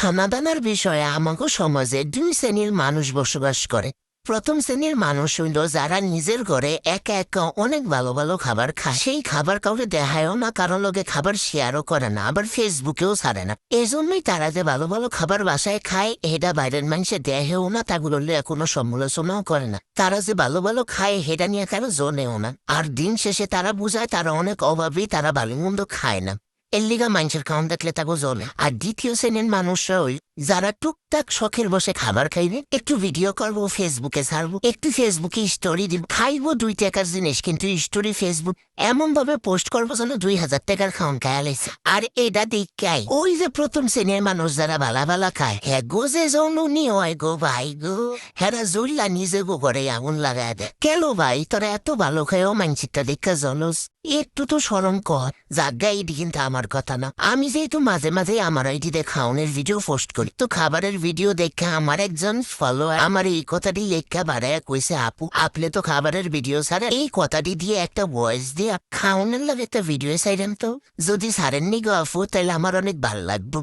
খানাদানার বিষয়ে আমাকে সমাজে দুই শ্রেণীর মানুষ বসবাস করে। প্রথম শ্রেণীর মানুষ হইল যারা নিজের ঘরে একা একা অনেক ভালো ভালো খাবার খায়, সেই খাবার কাউকে দেখায়ও না, কারো লগে খাবার শেয়ারও করে না, আবার ফেসবুকেও ছাড়ে না। এজন্যই তারা যে ভালো ভালো খাবার বাসায় খায় এটা বাইরের মানুষে দেহেও না, তাগুলো কোনো সমালোচনাও করে না। তারা যে ভালো ভালো খায় সেটা নিয়ে কারো জোনেও না। আর দিন শেষে তারা বুঝায় তারা অনেক অভাবী, তারা ভালো মন্দ খায় না, এর লিগা মানুষের খাওয়ান দেখলে তাকে জ্বলে। আর দ্বিতীয় শ্রেণীর মানুষরা ওই যারা টুকটাক শখের বসে খাবার খাইবে, একটু ভিডিও করবো, ফেসবুকে ছাড়বো, একটু ফেসবুকে স্টোরি দিব, খাইবো 2 টাকার জিনিস, কিন্তু স্টোরি ফেসবুক এমন ভাবে পোস্ট করবো যেন 2000 টাকার খাওয়ান খায়ালাইছে। আর এটা দেখাই ওই যে প্রথম শ্রেণীর মানুষ যারা ভালা ভালা খায়, হ্যাঁ গো যে জৌলুনি হয় গো ভাই গো, হেরা জুল্লা নিজে গো করে আগুন লাগায় দেয়। কেলো ভাই তোরা এত ভালো খায়ও মানসিকটা দেখা জলস, একটু তো সরম কর। জাগা এটি কিন্তু আমার কথা না। আমি যেহেতু মাঝে মাঝে আমার আইডিতে খাওয়ানোর ভিডিও পোস্ট করি, তো খাবারের ভিডিও দেখে আমার একজন ফলোয়ার আমার এই কথাটি লেখা বাড়ায় কইছে, আপনি তো খাবারের ভিডিও ছাড়েন, এই কথাটি দিয়ে একটা ভয়েস দিয়ে খাওয়ানোর লাগে একটা ভিডিও ছাড়েন তো। যদি ছাড়েননি গো আপু তাহলে আমার অনেক ভালো লাগবে।